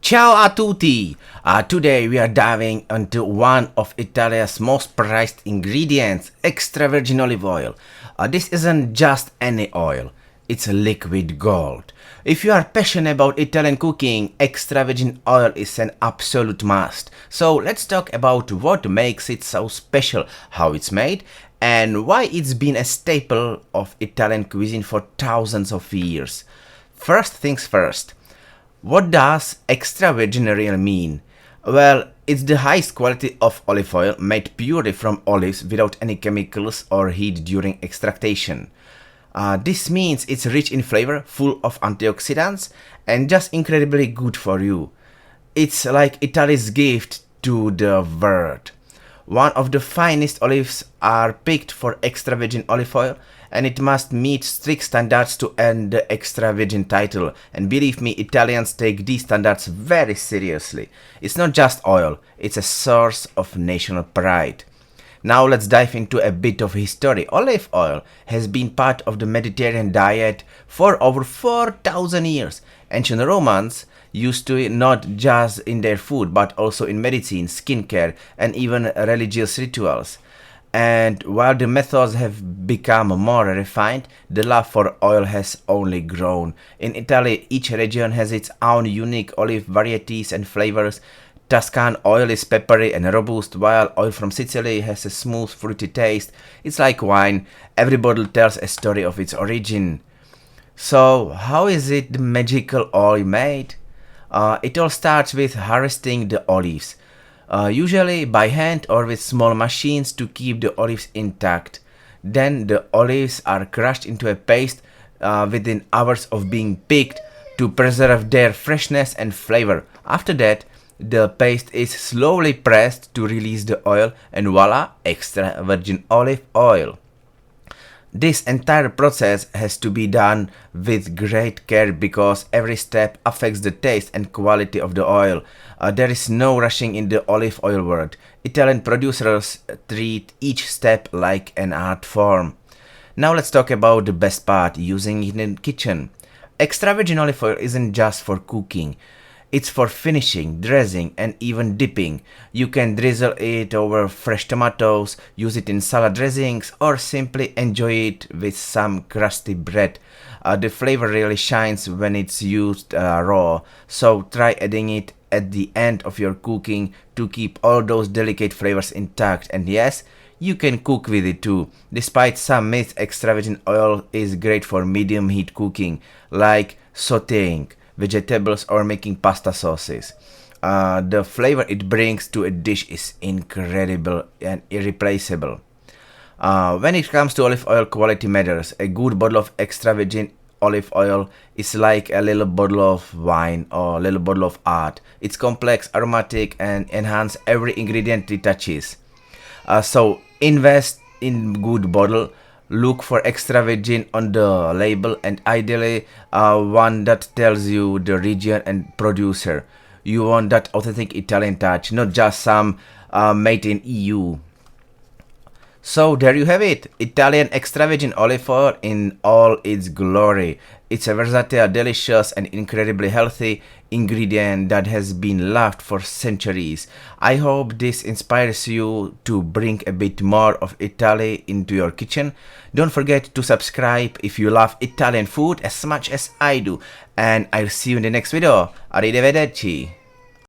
Ciao a tutti! Today we are diving into one of Italia's most prized ingredients, extra virgin olive oil. This isn't just any oil, it's liquid gold. If you are passionate about Italian cooking, extra virgin oil is an absolute must. So let's talk about what makes it so special, how it's made, and why it's been a staple of Italian cuisine for thousands of years. First things first. What does extra virgin really mean? Well, it's the highest quality of olive oil made purely from olives without any chemicals or heat during extraction. This means it's rich in flavor, full of antioxidants, and just incredibly good for you. It's like Italy's gift to the world. One of the finest olives are picked for extra virgin olive oil, and it must meet strict standards to earn the extra virgin title. And believe me, Italians take these standards very seriously. It's not just oil, it's a source of national pride. Now let's dive into a bit of history. Olive oil has been part of the Mediterranean diet for over 4,000 years. Ancient Romans used to it not just in their food but also in medicine, skincare, and even religious rituals. And while the methods have become more refined, the love for oil has only grown. In Italy, each region has its own unique olive varieties and flavors. Tuscan oil is peppery and robust, while oil from Sicily has a smooth, fruity taste. It's like wine. Every bottle tells a story of its origin. So, how is it the magical oil made? It all starts with harvesting the olives. Usually by hand or with small machines to keep the olives intact. Then the olives are crushed into a paste within hours of being picked to preserve their freshness and flavor. After that, the paste is slowly pressed to release the oil, and voila, extra virgin olive oil. This entire process has to be done with great care because every step affects the taste and quality of the oil. There is no rushing in the olive oil world. Italian producers treat each step like an art form. Now let's talk about the best part, using it in the kitchen. Extra virgin olive oil isn't just for cooking. It's for finishing, dressing, and even dipping. You can drizzle it over fresh tomatoes, use it in salad dressings, or simply enjoy it with some crusty bread. The flavor really shines when it's used raw, so try adding it at the end of your cooking to keep all those delicate flavors intact. And yes, you can cook with it too. Despite some myths, extra virgin oil is great for medium heat cooking, like sautéing vegetables or making pasta sauces. The flavor it brings to a dish is incredible and irreplaceable. When it comes to olive oil, quality matters. A good bottle of extra virgin olive oil is like a little bottle of wine or a little bottle of art. It's complex, aromatic, and enhance every ingredient it touches. So invest in good bottle. Look for extra virgin on the label, and ideally one that tells you the region and producer. You want that authentic Italian touch, not just some made in EU. So there you have it, Italian extra virgin olive oil in all its glory. It's a versatile, delicious, and incredibly healthy ingredient that has been loved for centuries. I hope this inspires you to bring a bit more of Italy into your kitchen. Don't forget to subscribe if you love Italian food as much as I do. And I'll see you in the next video. Arrivederci.